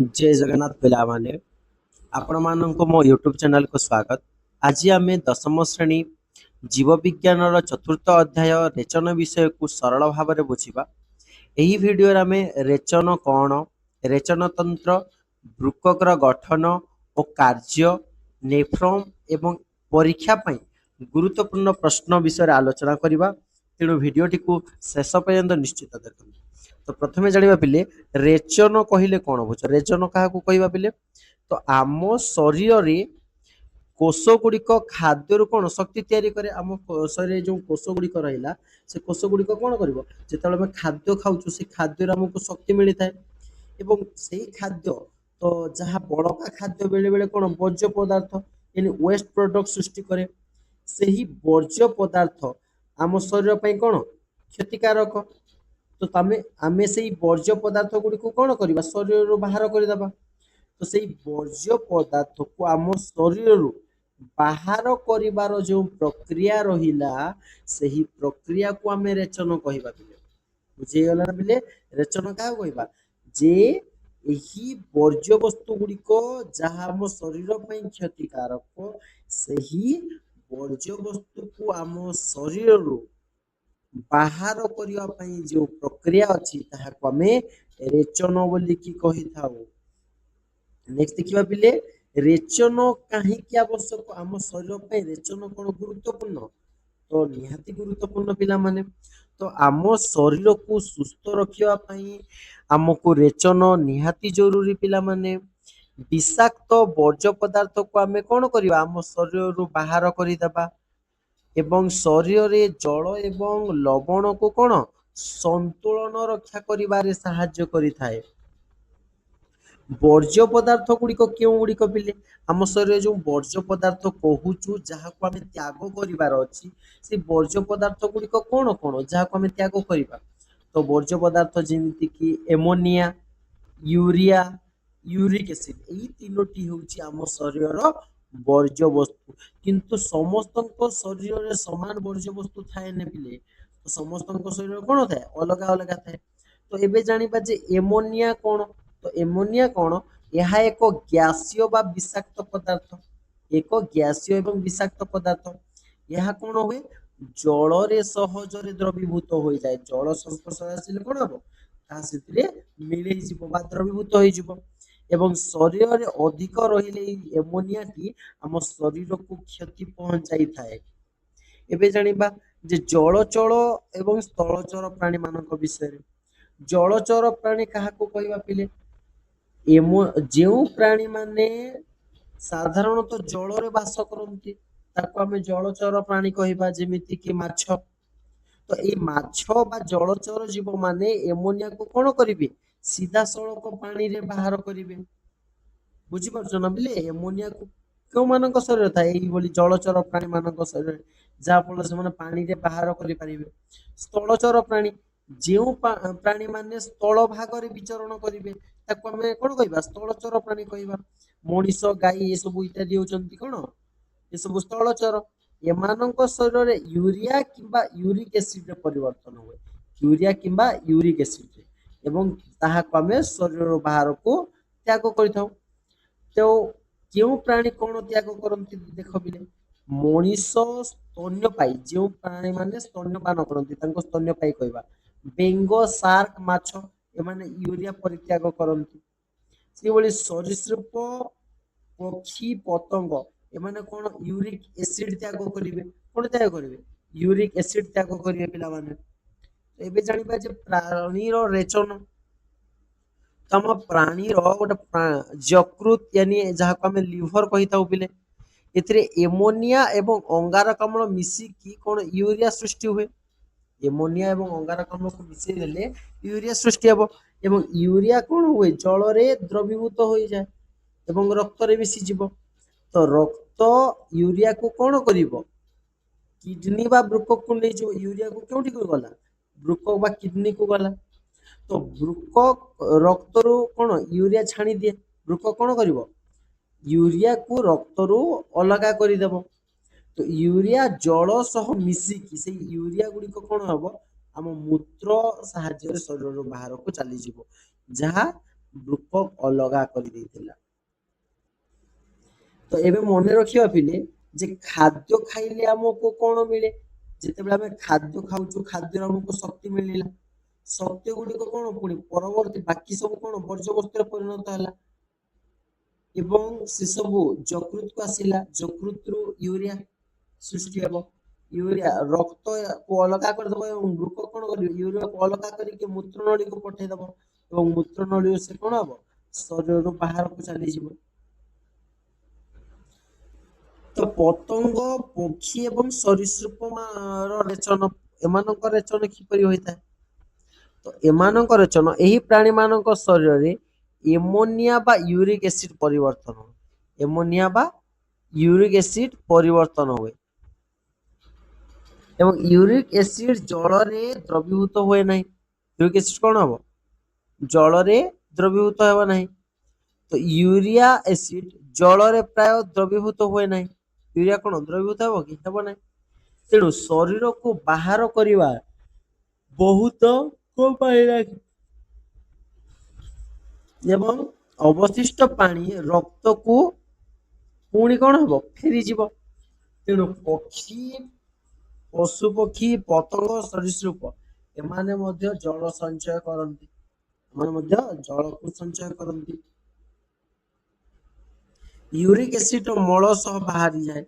जय जगन्नाथ पिला माने आपण मानक मो यूट्यूब चैनल को स्वागत। आज आम दशम श्रेणी जीव विज्ञान चतुर्थ अध्याय रेचन विषय को सरल भाव में बुझा। यही भिडियो आम रेचन कौन, रेचन तंत्र, वृक्कर गठन और कार्य, नेफ्रॉन एवं परीक्षा पई गुरुत्वपूर्ण प्रश्न विषय आलोचना करवा। तेणु भिडियोटी को शेष पर्यंत निश्चित देखते। तो प्रथम जाना पिले रेचन कहले कौन बुझ, रेचन क्या कहवा पिले तो आम शरीर कोष गुड़िक खाद्य कौन शक्ति तैयारी करे। आम शरीर जो कोष गुड़िक रहा से कोष गुड़िक कौन कर जो खाद्य खाऊ से खाद्य आमको शक्ति मिलता है एवं से खाद्य तो जहाँ बड़का खाद्य बेले बेले कौन वर्ज्य पदार्थ यानी वेस्ट प्रोडक्ट सृष्टि करे। से ही वर्ज्य पदार्थ आम शरीर पर कौन क्षतिकारक। तो तमें आम से वर्ज्य पदार्थ गुड़िक कौन करवा शरीर बाहर करदे। तो से वर्ज्य पदार्थ को आम शरीर बाहर करिवार जो प्रक्रिया रहिला से ही प्रक्रिया को आम रेचन कहवा। बुझीगला बिले रेचन क्या कहवा जे यही वर्ज्य वस्तु गुड़िक जहाँ आम शरीर पर क्षतिकारक से ही वर्ज्य वस्तु को आम शरीर बाहर करने जो प्रक्रिया अच्छी ताहाको आमे रेचन बोलिकी कही थाउ। नेक्स्ट देखिबा पिले रेचन काहीकि आवश्यक आम शरीर पे रेचन कौन गुरुत्वपूर्ण तो निहाती गुरुत्वपूर्ण पिला माने। तो आम शरीर को सुस्थ रखिया पई आमको रेचन निहाती जरूरी पिला माने। विषाक्त वर्ज्य पदार्थ को आमे कौन करिवा आम शरीर बाहर करदेबा एवं शरीर रे जल एवं लवण को कौन संतुलन रक्षा करिबारे साहाय्य करिथाए। वर्ज्य पदार्थ गुड़िक क्यों गुड़िक पिले आम शरीर जो वर्ज्य पदार्थ कहूचु जहाँ को आम त्याग करिबार अछि से वर्ज्य पदार्थ गुड़िक कौन कौन जहाँ को आम त्याग करिबा। तो वर्ज्य पदार्थ जेमिति कि एमोनिया, यूरिया, यूरिक एसिड यही तीनोटी होउची आम शरीर वर्ज्य वस्तु। किंतु समस्त शरीर रे समान वर्ज्य वस्तु थाए ने पिले तो समस्त शरीर कौन थाए अलग अलग थाए। तो एबे जानिबा जे एमोनिया कौन तो एमोनिया कौन यह एक गैसीय बा विषाक्त पदार्थ, एक गैसीय एवं विषाक्त पदार्थ। यह कौन हुए जल रे सहजरे द्रवीभूत हो जाए। जल संस्पर्श आसिले कौन हम ता सेतिरे मिलेई जिवो बा द्रवीभूत होई जिवो एवं शरीर रे अधिक रहिले एमोनिया टी आम शरीर को क्षति पहुंचाई थाए। एबे जानिबा जे जलचर एवं स्थलचर प्राणी मानक विषय। जलचर प्राणी काहाको कहवा पिले एमो जो प्राणी माने साधारणतः जल रे बास करती ताको आमे जलचर प्राणी कहवा जेमिति कि माछ। तो ये माछ बा जलचर जीव माने एमोनिया को कौन करिवे सीधा सड़क पानी रे बाहर करिवे। बुझिपारुछ ना बिले एमोनिया को क्यों मानक शरीर था यही जलचर प्राणी मानक शरीर जहाँ फल से पानी रे बाहर करि परिवे। स्थलचर प्राणी जो प्राणी माने स्थल भाग रे विचरण करिवे ताको हमें कौन कहवा स्थलचर प्राणी कहवा। मनीष गाई ये सब इत्यादि होचंती कौन ये सब स्थलचर। एमानक शरीर रे यूरिया किंबा यूरिक एसिड रे परिवर्तन हुए यूरिया किंबा यूरिक एसिड रे एवं ताहाको हमें शरीर बाहर को त्याग करिथाउ। तो क्यों प्राणी कौन त्याग करती देख बिले मनीष स्तन्यपायी जो प्राणी माने स्तन्यपान करती स्तन्यपायी कहवा। बेंग शार्क माछ एमाने यूरिया परित्याग करती से भली सरीसृप पक्षी पतंग एमाने कौन यूरिक एसिड त्याग करेंगे कौन त्याग करेंगे यूरिक एसिड त्याग करेंगे पिला माने। तो एबे जानिबा जे प्राणीर रेचन तम प्राणीर गोटे यकृत यानी जहाँ को आम लिभर कही था पिले एथिरे एमोनिया एवं अंगारकाम्ल मिसिकी कौन यूरिया सृष्टि हुए। एमोनिया एवं अंगारकाम्ल को मिसई देले यूरिया सृष्टि हेबो एवं यूरिया कौन हुए जल रे द्रवीभूत हो जाए एवं रक्त रे मिसिଯିବ। तो रक्त यूरिया को कौन करिवो किडनी बा वृक्क को नहीं जो यूरिया को क्योंठी को गला वृक्क बा किडनी को गला। तो वृक्क रक्त रु कौन यूरिया छाणी दिए वृक्क कौन करिवो यूरिया को रक्त रु अलगा करिदेबो। तो यूरिया जल सह मिसिकी से यूरिया गुड़िक कौन हम आम मूत्र साहाय्य शरीर बाहर को चली जहाँ ବୃକକ୍ ଅଲଗା କରିଦେଇଥିଲା। ତ ଏବେ ମନେ ରଖିବା ପିଲେ ଯେ ଖାଦ୍ୟ ଖାଇଲେ ଆମକୁ କଣ ମିଳେ? ଯେତେବେଳେ ଆମେ ଖାଦ୍ୟ ଖାଉଛୁ ଖାଦ୍ୟରୁ ଆମକୁ ଶକ୍ତି ମିଳିଲା। ଶକ୍ତି ଗୁଡିକ କଣ ପୁଣି ପରବର୍ତ୍ତୀ ବାକି ସବୁ କଣ ବର୍ଜ୍ୟବସ୍ତୁରେ ପରିଣତ ହେଲା ଏବଂ ସେ ସବୁ ଯକୃତକୁ ଆସିଲା। ଯକୃତରୁ ୟୁରିଆ ସୃଷ୍ଟି ହେବ। ୟୁରିଆ ରକ୍ତକୁ ଅଲଗା କରିଦବ ଏବଂ ବୃକକ୍ କଣ କରିବ ୟୁରିଆକୁ ଅଲଗା କରିକି ମୂତ୍ରନଳୀକୁ ପଠେଇଦବ ଏବଂ ମୂତ୍ରନଳୀରୁ ସେ କଣ ହବ ଶରୀରରୁ ବାହାରକୁ ଚାଲିଯିବ। ତ ପତଙ୍ଗ, ପକ୍ଷୀ ଏବଂ ସରୀସୃପ ର ରେଚନ ଏମାନଙ୍କ ରେଚନ କିପରି ହୋଇଥାଏ? ତ ଏମାନଙ୍କ ରେଚନ ଏହି ପ୍ରାଣୀ ମାନଙ୍କ ଶରୀରରେ ଏମୋନିଆ ବା ୟୁରିକ ଏସିଡ ପରିବର୍ତ୍ତନ ଏମୋନିଆ ବା ୟୁରିକ ଏସିଡ ପରିବର୍ତ୍ତନ ହୁଏ ଏବଂ ୟୁରିକ ଏସିଡ ଜଳରେ ଦ୍ରବୀଭୂତ ହୁଏ ନାହିଁ। ୟୁରିକ ଏସିଡ କଣ ହବ ଜଳରେ ଦ୍ରବୀଭୂତ ହେବ ନାହିଁ। ତ ୟୁରିଆ ଏସିଡ ଜଳରେ ପ୍ରାୟ ଦ୍ରବୀଭୂତ ହୁଏ ନାହିଁ। ୟୁରିଆ କଣ ଦ୍ରବୀଭୂତ ହେବ କି ହେବ ନାହିଁ। ତେଣୁ ଶରୀରକୁ ବାହାର କରିବା ବହୁତ କଣ ପାଇଁ ଲାଗେ ଏବଂ ଅବଶିଷ୍ଟ ପାଣି ରକ୍ତକୁ ପୁଣି କଣ ହବ ଫେରିଯିବ। ତେଣୁ ପକ୍ଷୀ, ପଶୁପକ୍ଷୀ, ପତଙ୍ଗ, ସରୀସୃପ ଏମାନେ ମଧ୍ୟ ଜଳ ସଞ୍ଚୟ କରନ୍ତି। ଏମାନେ ମଧ୍ୟ ଜଳକୁ ସଞ୍ଚୟ କରନ୍ତି। ୟୁରିକ ଏସିଡ ମଳ ସହ ବାହାରିଯାଏ।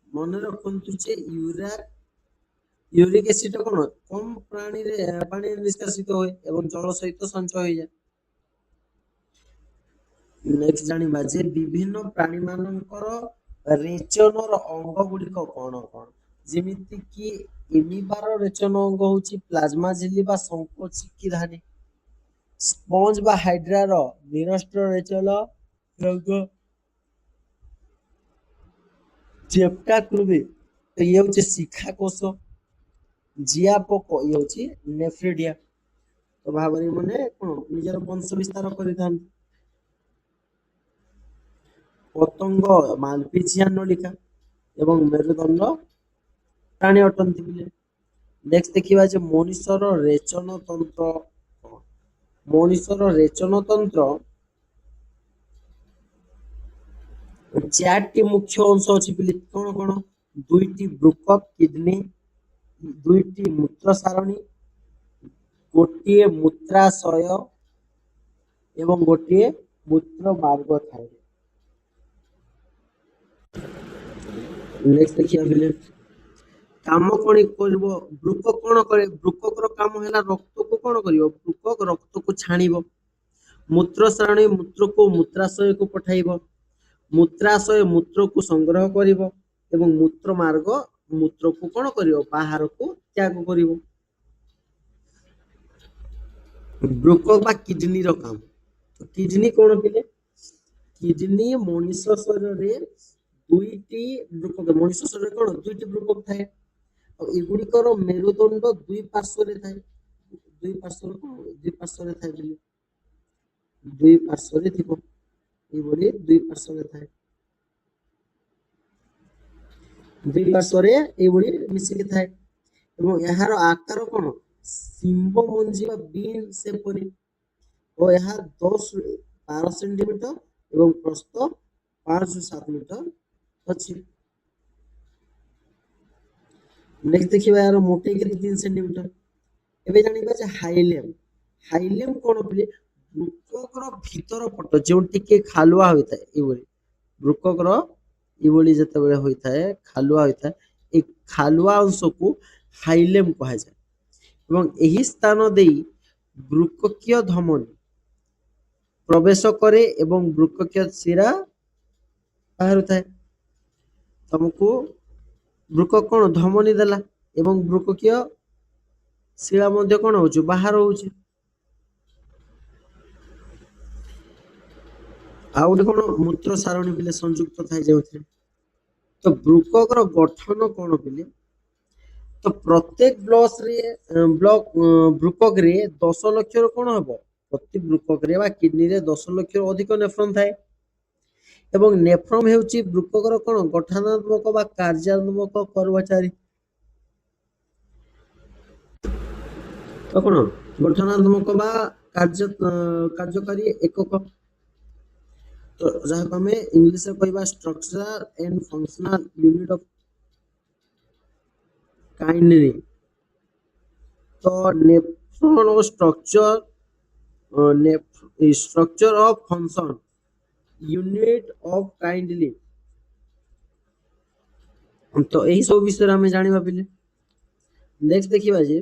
ମନେ ରଖନ୍ତୁ ଯେ ୟୁରିକ ଏସିଡ କଣ କମ ପାଣିରେ ନିଷ୍କାସିତ ହୁଏ ଏବଂ ଜଳ ସହିତ ସଞ୍ଚୟ ହୋଇଯାଏ। ନେକ୍ସଟ ଜାଣିବା ଯେ ବିଭିନ୍ନ ପ୍ରାଣୀ ମାନଙ୍କର ରେଚନର ଅଙ୍ଗ ଗୁଡିକ କଣ କଣ? ଯେମିତି କି ଏମିବାର ରେଚନ ଅଙ୍ଗ ହଉଛି ପ୍ଲାଜମା ଝିଲ୍ଲି ବା ସଂକୋଚିକି ଧାନୀ। ସ୍ପଞ୍ଜ ବା ହାଇଡ୍ରାର ନିରଷ୍ଟ୍ର ରେଚନ ଅଙ୍ଗ ଚେପ୍ଟା କୃମି ଇଏ ହଉଛି ଶିଖା କୋଷ। ଜିଆ ପୋକ ଇଏ ହଉଛି ନେଫ୍ରିଡିଆ। ତ ଭାବରେ ମାନେ କଣ ନିଜର ବଂଶ ବିସ୍ତାର କରିଥାନ୍ତି। ପତଙ୍ଗ ମାଲପିଜିଆନ ନଳିକା ଏବଂ ମେରୁଦଣ୍ଡ ପ୍ରାଣୀ ଅଟନ୍ତି ବିଲେ। ନେକ୍ସଟ ଦେଖିବା ଯେ ମଣିଷର ରେଚନ ତନ୍ତ୍ର ମଣିଷର ରେଚନ ତନ୍ତ୍ର ଚାରିଟି ମୁଖ୍ୟ ଅଂଶ ଅଛି ବୋଲି କଣ କଣ? ଦୁଇଟି ବୃକକ କିଡନୀ, ଦୁଇଟି ମୂତ୍ର ସାରଣୀ, ଗୋଟିଏ ମୂତ୍ରାଶୟ ଏବଂ ଗୋଟିଏ ମୂତ୍ର ମାର୍ଗ ଥାଏ। ନେକ୍ସଟ ଦେଖିବା ପିଲେ କାମ କଣ କରିବ ବୃକକ କଣ କରେ? ବୃକକ ର କାମ ହେଲା ରକ୍ତକୁ କଣ କରିବ ବୃକକ ରକ୍ତକୁ ଛାଣିବ। ମୂତ୍ର ସାରଣୀ ମୂତ୍ରକୁ ମୂତ୍ରାଶୟକୁ ପଠାଇବ। ମୂତ୍ରାଶୟ ମୂତ୍ରକୁ ସଂଗ୍ରହ କରିବ ଏବଂ ମୂତ୍ର ମାର୍ଗ ମୂତ୍ରକୁ କଣ କରିବ ବାହାରକୁ ତ୍ୟାଗ କରିବ। ବୃକକ ବା କିଡନୀର କାମ କିଡନୀ କଣ ପିଲେ? କିଡନୀ ମଣିଷ ଶରୀରରେ ଦୁଇଟି ବୃକକ ମଣିଷ ଶରୀରରେ କଣ ଦୁଇଟି ବୃକକ ଥାଏ। ଆଉ ଏଗୁଡିକର ମେରୁଦଣ୍ଡ ଦୁଇ ପାର୍ଶ୍ଵରେ ଥାଏ। ଦୁଇ ପାର୍ଶ୍ଵରେ କଣ ଦୁଇ ପାର୍ଶ୍ଵରେ ଥାଏ ବୋଲି ଦୁଇ ପାର୍ଶ୍ଵରେ ଥିବ ଏଇଭଳି ଦୁଇ ପାର୍ଶ୍ଵରେ ଥାଏ। ଦୁଇ ପାର୍ଶ୍ଵରେ ଏଇଭଳି ମିଶିକି ଥାଏ ଏବଂ ଏହାର ଆକାର କଣ ଶିମ୍ବ ମଞ୍ଜି ବା ବିନ୍ ସେପରି ଓ ଏହା 10 ରୁ 12 ସେଣ୍ଟିମିଟର ଏବଂ ପ୍ରସ୍ଥ 5 ରୁ 7 ମିଟର ଅଛି। ନେକ୍ସଟ ଦେଖିବା ଏହାର ମୋଟେଇ କେତେ 3 ସେଣ୍ଟିମିଟର। ଏବେ ଜାଣିବା ଯେ ହାଇଲେମ କଣ ବୋଲି ବୃକକର ଭିତର ପଟ ଯେଉଁ ଟିକେ ଖାଲୁଆ ହୋଇଥାଏ ଏଇଭଳି ବୃକକର ଏଇଭଳି ଯେତେବେଳେ ହୋଇଥାଏ ଖାଲୁଆ ହୋଇଥାଏ ଏଇ ଖାଲୁଆ ଅଂଶକୁ ହାଇଲେମ କୁହାଯାଏ ଏବଂ ଏହି ସ୍ଥାନ ଦେଇ ବୃକକୀୟ ଧମନୀ ପ୍ରବେଶ କରେ ଏବଂ ବୃକକୀୟ ଶିରା ବାହାରୁଥାଏ। ତମକୁ ବୃକକ କଣ ଧମନୀ ଦେଲା ଏବଂ ବୃକକୀୟ ଶିଳା ମଧ୍ୟ କଣ ହଉଛି ବାହାର ହଉଛି। ଆଉ ଗୋଟେ କଣ ମୂତ୍ର ସାରଣୀ ପିଲେ ସଂଯୁକ୍ତ ଥାଏ ଯେଉଥିରେ। ତ ବୃକକର ଗଠନ କଣ ପିଲେ? ତ ପ୍ରତ୍ୟେକ ବୃକକରେ 10 ଲକ୍ଷର କଣ ହବ ପ୍ରତି ବୃକକରେ ବା କିଡନୀରେ 10 ଲକ୍ଷରୁ ଅଧିକ ନେଫ୍ରନ ଥାଏ ଏବଂ ନେଫ୍ରମ ହେଉଛି ବୃକକର କଣ ଗଠନାତ୍ମକ ବା କାର୍ଯ୍ୟାତ୍ମକ କର୍ମଚାରୀ। ତ କଣ ଗଠନାତ୍ମକ ବା କାର୍ଯ୍ୟକାରୀ ଏକକ, ତ ଯାହାକୁ ଆମେ ଇଂଲିଶରେ କହିବା structure and functional unit of kidney. ତ nephron structure of function unit of kidney. ତ ଏହି ସବୁ ବିଷୟରେ ଆମେ ଜାଣିବା ପିଲେ। ନେକ୍ସଟ ଦେଖିବା ଯେ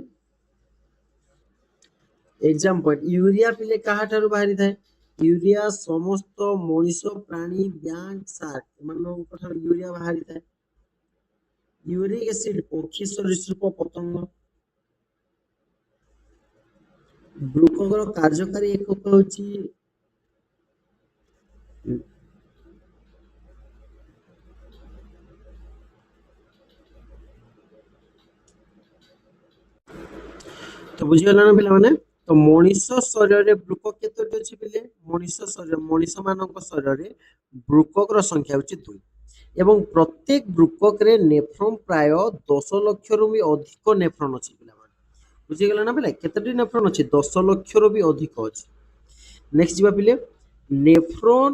ଏକ୍ସାମ ପଏଣ୍ଟ, ୟୁରିଆ ପିଲେ କାହାଠାରୁ ବାହାରିଥାଏ? ୟୁରିଆ ସମସ୍ତ ମଣିଷ, ପ୍ରାଣୀ, ବ୍ୟାଙ୍ଗ, ସାର୍କ ଏମାନଙ୍କ ଠାରୁ ୟୁରିଆ ବାହାରିଥାଏ। ୟୁରିକ ଏସିଡ ପକ୍ଷୀ ସରୀସୃପ ପତଙ୍ଗ। ବୃକକର କାର୍ଯ୍ୟକାରୀ ଏକକ ହେଉଛି ତ ବୁଝିଗଲା ନା ପିଲାମାନେ? ତ ମଣିଷ ଶରୀରରେ ବୃକକ କେତୋଟି ଅଛି ପିଲେ? ମଣିଷ ମାନଙ୍କ ଶରୀରରେ ବୃକକର ସଂଖ୍ୟା ହେଉଛି 2 ଏବଂ ପ୍ରତ୍ୟେକ ବୃକକରେ ନେଫ୍ରନ ପ୍ରାୟ 10 ଲକ୍ଷରୁ ବି ଅଧିକ ନେଫ୍ରନ ଅଛି ପିଲାମାନେ। ବୁଝିଗଲା ନା ପିଲା? କେତୋଟି ନେଫ୍ରନ ଅଛି? 10 ଲକ୍ଷରୁ ବି ଅଧିକ ଅଛି। ନେକ୍ସଟ ଯିବା ପିଲେ, ନେଫ୍ରନ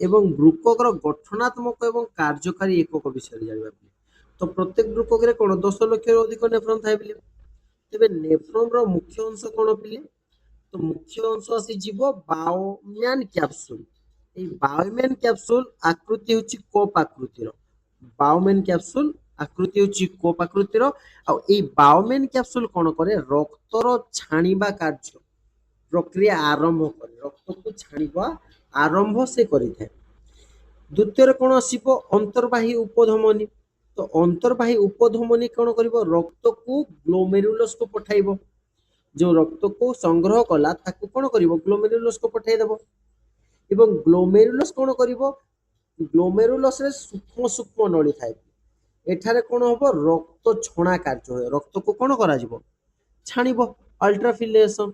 ଏବଂ ବୃକକର ଗଠନାତ୍ମକ ଏବଂ କାର୍ଯ୍ୟକାରୀ ଏକକ ବିଷୟରେ ଜାଣିବା ପିଲେ। ତ ପ୍ରତ୍ୟେକ ବୃକକରେ କଣ 10 ଲକ୍ଷରୁ ଅଧିକ ନେଫ୍ରନ ଥାଏ ପିଲେ। ତେବେ ନେଫ୍ରନର ମୁଖ୍ୟ ଅଂଶ କଣ ପିଲେ? ତ ମୁଖ୍ୟ ଅଂଶ ଆସିଯିବ ବାଓମ୍ୟାନ କ୍ୟାପସୁଲ। এই ବାଓମ୍ୟାନ କ୍ୟାପସୁଲ ଆକୃତି ହେଉଛି କୋପ ଆକୃତିର। ବାଓମ୍ୟାନ କ୍ୟାପସୁଲ ଆକୃତି ହେଉଛି କୋପ ଆକୃତିର। ଆଉ ଏଇ ବାଓମ୍ୟାନ କ୍ୟାପସୁଲ କଣ କରେ? ରକ୍ତର ଛାଣିବା କାର୍ଯ୍ୟ ପ୍ରକ୍ରିୟା ଆରମ୍ଭ କରେ। ରକ୍ତକୁ ଛାଣିବା ଆରମ୍ଭ ସେ କରିଥାଏ। ଦ୍ୱିତୀୟରେ କଣ ଆସିବ? ଅନ୍ତର୍ବାହୀ ଉପଧମନୀ। ତ ଅନ୍ତର୍ବାହୀ ଉପଧମନୀ କଣ କରିବ? ରକ୍ତକୁ ଗ୍ଲୋମେରୁଲସକୁ ପଠାଇବ। ଯୋଉ ରକ୍ତକୁ ସଂଗ୍ରହ କଲା ତାକୁ କଣ କରିବ? ଗ୍ଲୋମେରୁଲସକୁ ପଠାଇଦେବ। ଏବଂ ଗ୍ଲୋମେରୁଲସ କଣ କରିବ? ଗ୍ଲୋମେରୁଲସରେ ସୂକ୍ଷ୍ମ ସୂକ୍ଷ୍ମ ନଳୀ ଥାଏ। ଏଠାରେ କଣ ହବ? ରକ୍ତ ଛଣା କାର୍ଯ୍ୟ ହୁଏ। ରକ୍ତକୁ କଣ କରାଯିବ? ଛାଣିବ, ଅଲ୍ଟ୍ରାଫିଲେସନ।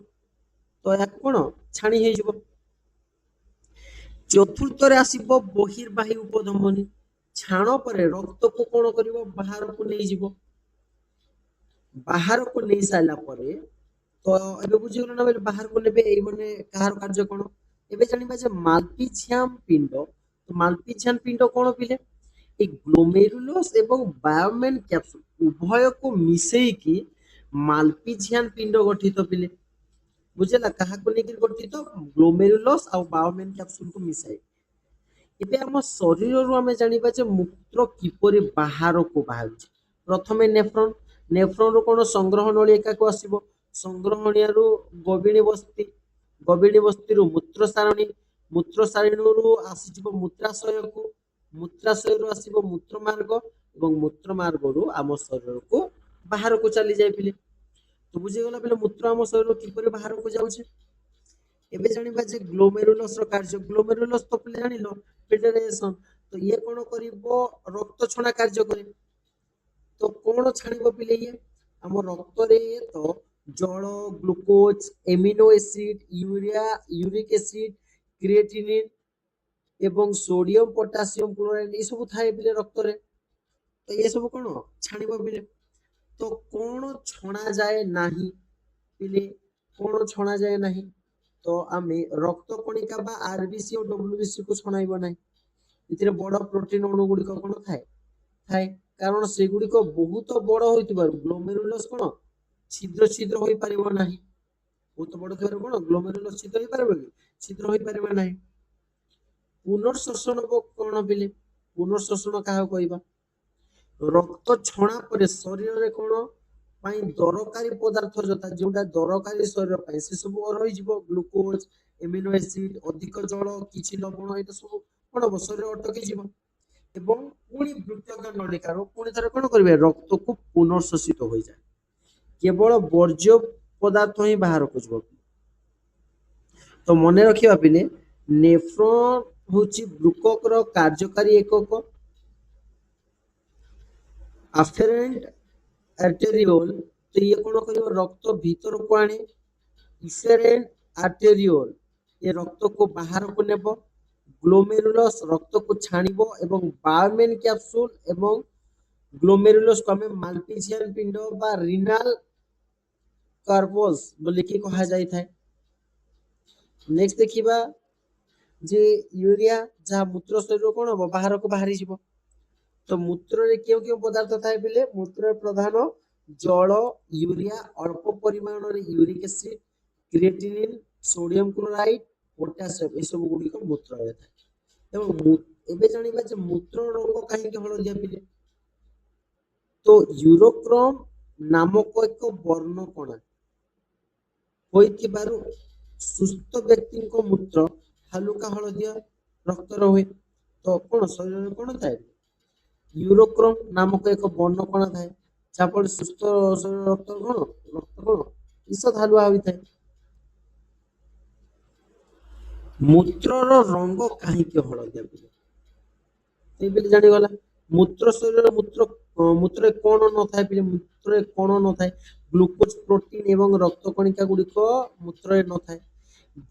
ତ ଏହାକୁ କଣ? ଛାଣି ହେଇଯିବ। ଚତୁର୍ଥରେ ଆସିବ ବହିର୍ବାହୀ ଉପଧମନୀ। ଛାଣ ପରେ ରକ୍ତକୁ କଣ କରିବ? ବାହାରକୁ ନେଇଯିବ। ବାହାରକୁ ନେଇ ସାରିଲା ପରେ, ତ ଏବେ ବୁଝିଗଲ ନା ବାହାରକୁ ନେବେ, ଏଇ ମାନେ କାହାର କାର୍ଯ୍ୟ କଣ? ଏବେ ଜାଣିବା ଯେ ମାଲପିଝିଆମ ପିଣ୍ଡ। ମାଲପିଝିଆମ ପିଣ୍ଡ କଣ ପିଲେ? এই ଗ୍ଲୋମେରୁଲସ ଏବଂ ବାଓମ୍ୟାନ କ୍ୟାପସୁଲ ଉଭୟକୁ ମିଶେଇକି ମାଲପିଝିଆନ ପିଣ୍ଡ ଗଠିତ ପିଲେ। ବୁଝିଲା? କାହାକୁ ନେଇକି ଗଠିତ? ଗ୍ଲୋମେରୁଲସ ଆଉ ବାଓମ୍ୟାନ କ୍ୟାପସୁଲକୁ ମିଶାଇ। ଏବେ ଆମ ଶରୀରରୁ ଆମେ ଜାଣିବା ଯେ ମୂତ୍ର କିପରି ବାହାରକୁ ବାହାରୁଛି। ପ୍ରଥମେ ନେଫ୍ରନ। ନେଫ୍ରନରୁ କଣ? ସଂଗ୍ରହ ନଳୀ ଏକାକୁ ଆସିବ। ସଂଗ୍ରହ ନଳିଆରୁ ଗଭିଣୀ ବସ୍ତି। ଗଭିଣୀ ବସ୍ତିରୁ ମୂତ୍ର ସାରଣୀ। ମୂତ୍ର ସାରଣୀରୁ ଆସିଯିବ ମୂତ୍ରାଶୟକୁ। ମୂତ୍ରାଶୟରୁ ଆସିବ ମୂତ୍ର ମାର୍ଗ ଏବଂ ମୂତ୍ର ମାର୍ଗରୁ ଆମ ଶରୀରକୁ ବାହାରକୁ ଚାଲି ଯାଇଥିଲେ। ତ ବୁଝିଗଲା ପିଲେ ମୂତ୍ର ଆମ ଶରୀରରୁ କିପରି ବାହାରକୁ ଯାଉଛି। ଏବେ ଜାଣିବା ଯେ ଗ୍ଲୋମେରୁଲସର କାର୍ଯ୍ୟ। ଗ୍ଲୋମେରୁଲସ ତ ପିଲେ ଜାଣିଲ ଫିଲ୍ଟରେସନ। ତ ଇଏ କଣ କରିବ? ରକ୍ତ ଛଣା କାର୍ଯ୍ୟ କରେ। ତ କଣ ଛାଣିବ ପିଲେ ଇଏ? ଆମ ରକ୍ତରେ ତ ଜଳ, glucose, amino acid, urea, uric acid, creatinine ଏବଂ ସୋଡିୟମ, ପଟାସିୟମ, କ୍ଲୋରାଇଡ ଏ ସବୁ ଥାଏ ପିଲେ ରକ୍ତରେ। ତ ଏ ସବୁ କଣ? ଛାଣିବ ପିଲେ। ତ କଣ ଛଣା ଯାଏ ନାହିଁ ପିଲେ? କଣ ଛଣା ଯାଏ ନାହିଁ? ତ ଆମେ ରକ୍ତ କଣିକା ବା ଆରବିସି ଓ ଡବ୍ଲ୍ୟୁବିସି କୁ ଛଣାଇବ ନାହିଁ। ଏଥିରେ ବଡ ପ୍ରୋଟିନ ଅଣୁ ଗୁଡିକ କଣ ଥାଏ? ଥାଏ। କାରଣ ସେଗୁଡିକ ବହୁତ ବଡ ହୋଇଥିବାରୁ ଗ୍ଲୋମେରୁଲସ କଣ? ଛିଦ୍ର ଛିଦ୍ର ହୋଇପାରିବ ନାହିଁ। ବହୁତ ବଡ ଥିବାରୁ କଣ? ଗ୍ଲୋମେରୁଲସ ଛିଦ୍ର ହେଇପାରିବ କି? ଛିଦ୍ର ହୋଇପାରିବ ନାହିଁ। ପୁନର୍ଶୋଷଣ କଣ ପିଲେ? ପୁନର୍ଶୋଷଣ କାହାକୁ କହିବା? ରକ୍ତ ଛଣା ପରେ ଶରୀରରେ କଣ ପାଇଁ ଦରକାରୀ ପଦାର୍ଥ ଯୋଉଟା ଦରକାରୀ ଶରୀର ପାଇଁ ସେ ସବୁ ରହିଯିବ। ଗ୍ଲୁକୋଜ, ଏମିନୋ ଏସିଡ, ଅଧିକ ଜଳ, କିଛି ଲବଣ, ଏଇଟା ସବୁ କଣ ହବ? ଶରୀରରେ ଅଟକି ଯିବ। ଏବଂ ପୁଣି ବୃକ୍କ ନଳିକାରୁ ପୁଣି ଥରେ କଣ କରିବେ? ରକ୍ତକୁ ପୁନର୍ଶୋଷିତ ହୋଇଯାଏ। କେବଳ ବର୍ଜ୍ୟ ପଦାର୍ଥ ହିଁ ବାହାରକୁ ଯିବ। ତ ମନେ ରଖିବା ପିଲେ, ନେଫ୍ରନ ହଉଛି ବୃକକର କାର୍ଯ୍ୟକାରୀ ଏକକ। ଆଫେରେଣ୍ଟ ଆର୍ଟେରିଓଲ, ତ ଇଏ କଣ କରିବ? ରକ୍ତ ଭିତରକୁ ଆଣେ। ଇଫେରେଣ୍ଟ ଆର୍ଟେରିଓଲ ଏ ରକ୍ତକୁ ବାହାରକୁ ନେବ। ଗ୍ଲୋମେରୁଲସ ରକ୍ତକୁ ଛାଣିବ ଏବଂ ବାଓମ୍ୟାନ କ୍ୟାପସୁଲ ଏବଂ ଗ୍ଲୋମେରୁଲସକୁ ଆମେ ମାଲପିଝିଆନ ପିଣ୍ଡ ବା ରିନାଲ କାର୍ପସ ବୋଲିକି କୁହାଯାଇଥାଏ। ନେକ୍ସଟ ଦେଖିବା ଯେ ୟୁରିଆ ଯାହା ମୂତ୍ର ଶରୀରରୁ କଣ ହବ ବାହାରକୁ ବାହାରି ଯିବ। ତ ମୂତ୍ରରେ କେଉଁ କେଉଁ ପଦାର୍ଥ ଥାଏ ବେଲେ ମୂତ୍ରରେ ପ୍ରଧାନ ଜଳ, ୟୁରିଆ, ଅଳ୍ପ ପରିମାଣରେ uric acid, creatinine, sodium chloride, potassium ଏସବୁ ଗୁଡିକ ମୂତ୍ରରେ ଥାଏ। ଏବଂ ଏବେ ଜାଣିବା ଯେ ମୂତ୍ର ରଙ୍ଗ କାହିଁକି ହଳଦିଆ ପିଲେ। ତ ୟୁରୋକ୍ରୋମ ନାମକ ଏକ ବର୍ଣ୍ଣକଣା ହୋଇଥିବାରୁ ସୁସ୍ଥ ବ୍ୟକ୍ତିଙ୍କ ମୂତ୍ର ହାଲୁକା ହଳଦିଆ ରକ୍ତର ହୁଏ। ତ କଣ ଶରୀରରେ କଣ ଥାଏ ୟୁରୋକ୍ରୋମ ନାମକ ଏକ ବର୍ଣ୍ଣକଣା ଥାଏ ଯାହାଫଳରେ ସୁସ୍ଥ ଶରୀର ରକ୍ତ କଣ ଈଷତ ହାଲୁଆ ହୋଇଥାଏ। ମୂତ୍ରର ରଙ୍ଗ କାହିଁକି ହଳଦିଆ ପିଲେ ସେଇବେଲେ ଜାଣିଗଲା। ମୂତ୍ର ଶରୀରରେ ମୂତ୍ରରେ କଣ ନଥାଏ ପିଲେ ମୂତ୍ରରେ କଣ ନଥାଏ ଗ୍ଲୁକୋଜ, ପ୍ରୋଟିନ ଏବଂ ରକ୍ତ କଣିକା ଗୁଡିକ ମୂତ୍ରରେ ନଥାଏ।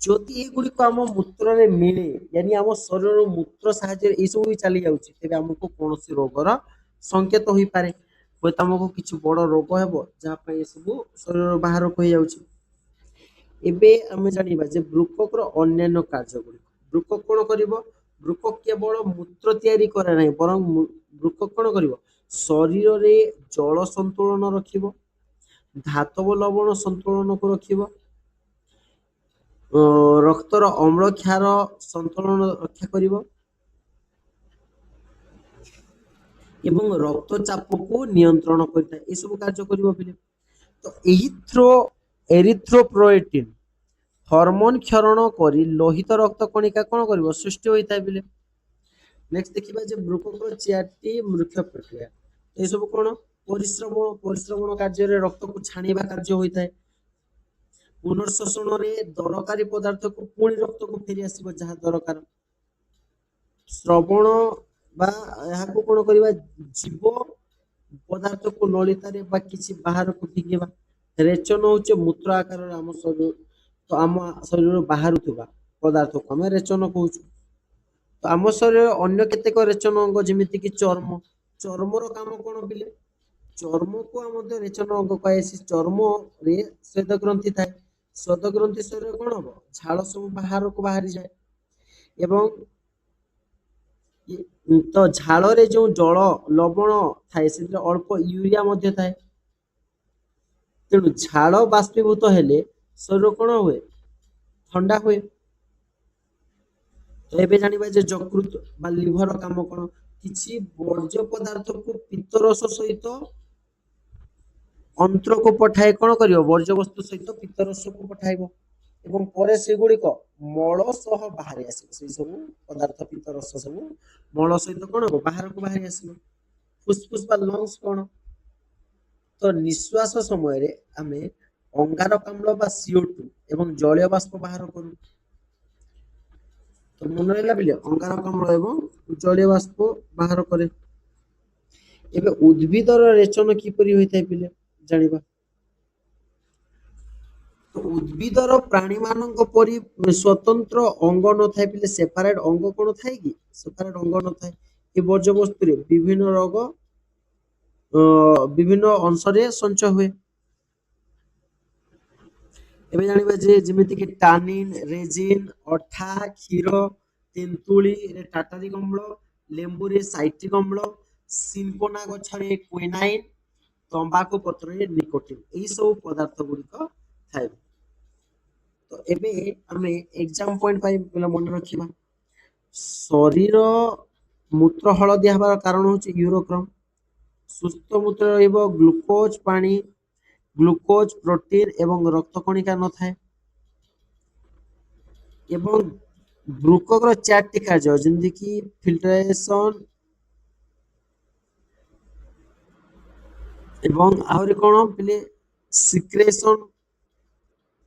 ଯଦି ଏଗୁଡିକ ଆମ ମୂତ୍ରରେ ମିଳେ ଆମ ଶରୀରର ମୂତ୍ର ସାହାଯ୍ୟରେ ଏଇ ସବୁ ବି ଚାଲି ଯାଉଛି ତେବେ ଆମକୁ କୌଣସି ରୋଗର ସଂକେତ ହୋଇପାରେ। ହୁଏତ ଆମକୁ କିଛି ବଡ ରୋଗ ହେବ ଯାହା ପାଇଁ ଏସବୁ ଶରୀର ବାହାରକୁ ହେଇଯାଉଛି। ଏବେ ଆମେ ଜାଣିବା ଯେ ବୃକକର ଅନ୍ୟାନ୍ୟ କାର୍ଯ୍ୟ ଗୁଡିକ। ବୃକକ କଣ କରିବ ବୃକକ କେବଳ ମୂତ୍ର ତିଆରି କରେ ନାହିଁ ବରଂ ବୃକକ କଣ କରିବ ଶରୀରରେ ଜଳ ସନ୍ତୁଳନ ରଖିବ, ଧାତବ ଲବଣ ସନ୍ତୁଳନକୁ ରଖିବ, ରକ୍ତର ଅମ୍ଳ କ୍ଷାର ସନ୍ତୁଳନ ରକ୍ଷା କରିବ ଏବଂ ରକ୍ତଚାପକୁ ନିୟନ୍ତ୍ରଣ କରିଥାଏ ଏସବୁ କାର୍ଯ୍ୟ କରିବ ପିଲେ। ତ ଏରିଥ୍ରୋପୋଏଟିନ ହରମୋନ କ୍ଷରଣ କରି ଲୋହିତ ରକ୍ତ କଣିକା କଣ କରିବ ସୃଷ୍ଟି ହୋଇଥାଏ ପିଲେ। ନେକ୍ସଟ ଦେଖିବା ଯେ ବୃକକର 4ଟି ମୁଖ୍ୟ ପ୍ରକ୍ରିୟା। ଏସବୁ କଣ ପରିଶ୍ରମଣ କାର୍ଯ୍ୟରେ ରକ୍ତକୁ ଛାଣିବା କାର୍ଯ୍ୟ ହୋଇଥାଏ। ପୁନର୍ଶୋଷଣରେ ଦରକାରୀ ପଦାର୍ଥକୁ ପୁଣି ରକ୍ତକୁ ଫେରି ଆସିବ ଯାହା ଦରକାର। ଶ୍ରବଣ ବା ଏହାକୁ କଣ କରିବା ଜୀବ ପଦାର୍ଥକୁ ନଳିତାରେ ବା କିଛି ବାହାରକୁ ଫିଙ୍ଗିବା। ରେଚନ ହଉଛି ମୂତ୍ର ଆକାରରେ ଆମ ଶରୀର ତ ଆମ ଶରୀରରୁ ବାହାରୁଥିବା ପଦାର୍ଥକୁ ଆମେ ରେଚନ କହୁଛୁ। ତ ଆମ ଶରୀରରେ ଅନ୍ୟ କେତେକ ରେଚନ ଅଙ୍ଗ ଯେମିତି କିି ଚର୍ମର କାମ କଣ ପିଲେ ଚର୍ମକୁ ଆମ ମଧ୍ୟ ରେଚନ ଅଙ୍ଗ କୁହାଯାଇଛି। ଚର୍ମରେ ଶ୍ୱେଦ ଗ୍ରନ୍ଥି ଥାଏ। ଶ୍ୱେଦ ଗ୍ରନ୍ଥି ଶରୀରରେ କଣ ହବ ଝାଳ ସବୁ ବାହାରକୁ ବାହାରିଯାଏ ଏବଂ ତ ଝାଳରେ ଯୋଉ ଜଳ ଲବଣ ଥାଏ ସେଥିରେ ଅଳ୍ପ ୟୁରିଆ ମଧ୍ୟ ଥାଏ। ତେଣୁ ଝାଳ ବାଷ୍ପୀଭୂତ ହେଲେ ଶରୀର କଣ ହୁଏ ଥଣ୍ଡା ହୁଏ। ତ ଏବେ ଜାଣିବା ଯେ ଯକୃତ ବା ଲିଭର କାମ କଣ କିଛି ବର୍ଜ୍ୟ ପଦାର୍ଥକୁ ପିତ୍ତ ରସ ସହିତ ଅନ୍ତ୍ରକୁ ପଠାଇ କଣ କରିବ ବର୍ଜ୍ୟବସ୍ତୁ ସହିତ ପିତ୍ତ ରସକୁ ପଠାଇବ ଏବଂ ପରେ ସେଗୁଡିକ ମଳ ସହ ବାହାରି ଆସିବ ସେଇ ସବୁ ପଦାର୍ଥ ପିତ୍ତ ରସ ସବୁ ମଳ ସହିତ କଣ ହବ ବାହାରକୁ ବାହାରି ଆସିବ। ଫୁସଫୁସ ବା ଲଙ୍ଗସ କଣ ତ ନିଶ୍ଵାସ ସମୟରେ ଆମେ ଅଙ୍ଗାରକାମ୍ଳ ବା CO2 ଏବଂ ଜଳୀୟ ବାଷ୍ପ ବାହାର କରୁ। ତ ମନେ ରହିଲା ପିଲେ ଅଙ୍ଗାରକାମ୍ଳ ଏବଂ ଜଳୀୟ ବାଷ୍ପ ବାହାର କରେ। ଏବେ ଉଦ୍ଭିଦର ରେଚନ କିପରି ହୋଇଥାଏ ପିଲେ ଜାଣିବା। ଉଦ୍ଭିଦର ପ୍ରାଣୀ ମାନଙ୍କ ପରି ସ୍ଵତନ୍ତ୍ର ଅଙ୍ଗ ନଥାଏ ପିଲେ ସେପାରେଟ ଅଙ୍ଗ କଣ ଥାଏ କି ସେପାରେଟ ଅଙ୍ଗ ନଥାଏ। ଏ ବର୍ଜ୍ୟବସ୍ତୁରେ ବିଭିନ୍ନ ଅଂଶରେ ସଞ୍ଚୟ ହୁଏ। ଏବେ ଜାଣିବା ଯେ ଯେମିତିକି ଟାନିନ ରେଜିନ ଅଠା କ୍ଷୀର ତେନ୍ତୁଳିରେ ଟାଟାରିକ ଅମ୍ଳ ଲେମ୍ବୁରେ ସାଇଟ୍ରିକ ଅମ୍ଳ ସିନକୋନା ଗଛରେ କୁଇନାଇନ ତମ୍ବାକୁ ପତ୍ରରେ ନିକୋଟିନ ଏଇ ସବୁ ପଦାର୍ଥ ଗୁଡିକ ଥାଏ। ତ ଏବେ ଆମେ ଏକ୍ଜାମ ପଏଣ୍ଟ ପାଇଁ ପିଲା ମନେ ରଖିବା। ଶରୀର ମୂତ୍ର ହଳଦିଆ ହେବାର କାରଣ ହଉଛି ୟୁରୋକ୍ରମ ସୁସ୍ଥ ମୂତ୍ର ରହିବ ଗ୍ଲୁକୋଜ ପାଣି ଗ୍ଲୁକୋଜ ପ୍ରୋଟିନ ଏବଂ ରକ୍ତ କଣିକା ନଥାଏ। ଏବଂ ବୃକକର 4ଟି କାର୍ଯ୍ୟ ଯେମିତି କି ଫିଲ୍ଟରେସନ ଏବଂ ଆହୁରି କଣ ପିଲେ ସିକ୍ରେସନ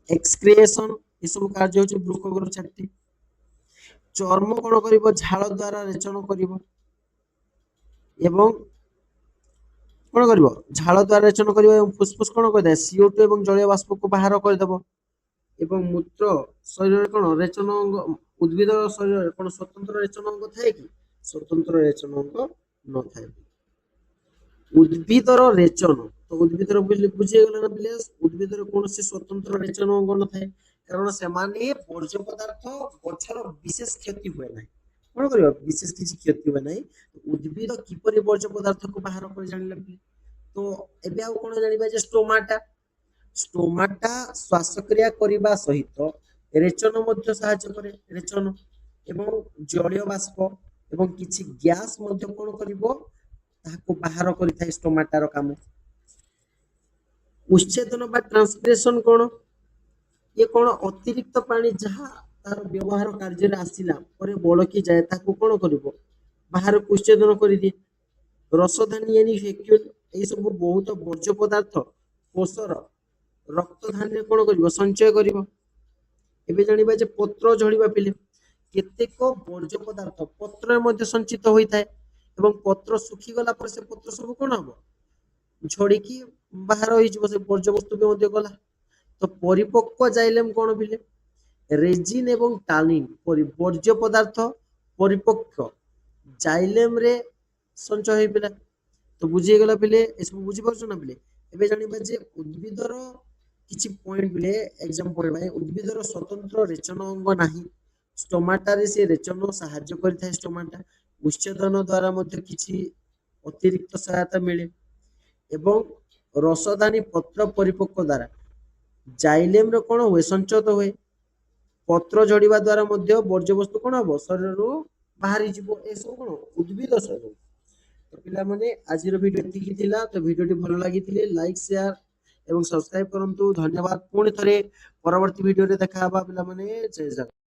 ଏକ୍ସକ୍ରିଏସନ ଏସବୁ କାର୍ଯ୍ୟ ହଉଛି ବୃକକର 4ଟି। ଚର୍ମ କଣ କରିବ ଝାଳ ଦ୍ଵାରା ରେଚନ କରିବ ଏବଂ କଣ କରିବ ଝାଳ ଦ୍ଵାରା ରେଚନ କରିବ ଏବଂ ଫୁସଫୁସ କଣ କରିଥାଏ CO2 ଏବଂ ଜଳୀୟ ବାଷ୍ପକୁ ବାହାର କରିଦବ ଏବଂ ମୂତ୍ର ଶରୀରରେ କଣ ରେଚନ ଅଙ୍ଗ ଉଦ୍ଭିଦ ଶରୀରରେ କଣ ସ୍ଵତନ୍ତ୍ର ରେଚନ ଅଙ୍ଗ ଥାଏ କି ସ୍ଵତନ୍ତ୍ର ରେଚନ ଅଙ୍ଗ ନଥାଏ। ଉଦ୍ଭିଦର ରେଚନ ତ ଉଦ୍ଭିଦର ବୁଝିଗଲା ନା ପିଲେ ଉଦ୍ଭିଦର କୌଣସି ସ୍ଵତନ୍ତ୍ର ରେଚନ ଅଙ୍ଗ ନଥାଏ କାରଣ ସେମାନେ ବର୍ଜ୍ୟ ପଦାର୍ଥ ଗଛର ବିଶେଷ କ୍ଷତି ହୁଏ ନାହିଁ। କଣ କରିବା ବିଶେଷ କିଛି କ୍ଷତି ହୁଏ ନାହିଁ। ଉଦ୍ଭିଦ କିପରି ବର୍ଜ୍ୟ ପଦାର୍ଥକୁ ବାହାର କରି ଜାଣିଲେ ପିଲେ? ତ ଏବେ ଆଉ କଣ ଜାଣିବା ଯେ ଷ୍ଟୋମାଟା ଶ୍ୱାସକ୍ରିୟା କରିବା ସହିତ ରେଚନ ମଧ୍ୟ ସାହାଯ୍ୟ କରେ। ରେଚନ ଏବଂ ଜଳୀୟ ବାଷ୍ପ ଏବଂ କିଛି ଗ୍ୟାସ ମଧ୍ୟ କଣ କରିବ ତାହାକୁ ବାହାର କରିଥାଏ ଷ୍ଟୋମାଟାର କାମ। ଉଚ୍ଛେଦନ ବା ଟ୍ରାନ୍ସପ୍ରେସନ କଣ? ଇଏ କଣ ଅତିରିକ୍ତ ପାଣି ଯାହା ତାର ବ୍ୟବହାର କାର୍ଯ୍ୟରେ ଆସିଲା ପରେ ବଳକି ଯାଏ ତାକୁ କଣ କରିବ ବାହାରକୁ ଉଚ୍ଛେଦନ କରିଦିଏ। ରସଧାନୀ ଏଇ ସବୁ ବହୁତ ବର୍ଜ୍ୟ ପଦାର୍ଥ କୋଷର ରକ୍ତ ଧାନରେ କଣ କରିବ ସଞ୍ଚୟ କରିବ। ଏବେ ଜାଣିବା ଯେ ପତ୍ର ଝଡ଼ିବା ପିଲେ କେତେକ ବର୍ଜ୍ୟ ପଦାର୍ଥ ପତ୍ରରେ ମଧ୍ୟ ସଞ୍ଚିତ ହୋଇଥାଏ ଏବଂ ପତ୍ର ଶୁଖିଗଲା ପରେ ସେ ପତ୍ର ସବୁ କଣ ହବ ଝଡ଼ିକି ବାହାର ହେଇଯିବ, ସେ ବର୍ଜ୍ୟବସ୍ତୁ ବି ମଧ୍ୟ ଗଲା। ତ ପରିପକ୍ୱ ଜାଇଲେମ୍ କଣ ପିଲେ? ରେଜିନ୍ ଏବଂ ଟାଲିନ୍ ପରି ବର୍ଜ୍ୟ ପଦାର୍ଥ ପରିପକ୍ୱ ଜାଇଲେମରେ ସଞ୍ଚୟ ହେଇଥିଲା। ତ ବୁଝିଗଲା ପିଲେ, ଏସବୁ ବୁଝିପାରୁଛ ନା ପିଲେ? ଏବେ ଜାଣିବା ଯେ ଉଦ୍ଭିଦର କିଛି ପଏଣ୍ଟ ପିଲେ ଏକ୍ସାମ୍ ପଏଣ୍ଟ ପାଇଁ ଉଦ୍ଭିଦର ସ୍ୱତନ୍ତ୍ର ରେଚନ ଅଙ୍ଗ ନାହିଁ। ଷ୍ଟୋମାଟାରେ ସେ ରେଚନ ସାହାଯ୍ୟ କରିଥାଏ। ଷ୍ଟୋମାଟା ଉଚ୍ଛେଦନ ଦ୍ୱାରା ମଧ୍ୟ କିଛି ଅତିରିକ୍ତ ସହାୟତା ମିଳେ ଏବଂ ରସଦାନୀ ପତ୍ର ପରିପକ୍ୱ ଦ୍ୱାରା ଜାଇଲେମର କଣ ହୁଏ ସଞ୍ଚୟ ହୁଏ। ପତ୍ର ଝଡ଼ିବା ଦ୍ୱାରା ମଧ୍ୟ ବର୍ଜ୍ୟବସ୍ତୁ କଣ ହବ ଶରୀରରୁ ବାହାରିଯିବ। ଏସବୁ କଣ ଉଦ୍ଭିଦ ଶରୀର। ତ ପିଲାମାନେ ଆଜିର ଭିଡ଼ିଓ ଏତିକି ଥିଲା। ତ ଭିଡ଼ିଓଟି ଭଲ ଲାଗିଥିଲେ ଲାଇକ୍ ସେୟାର ଏବଂ ସବସ୍କ୍ରାଇବ କରନ୍ତୁ। ଧନ୍ୟବାଦ। ପୁଣି ଥରେ ପରବର୍ତ୍ତୀ ଭିଡ଼ିଓରେ ଦେଖା ହେବା ପିଲାମାନେ। ଜୟ ଜଗନ୍ନାଥ।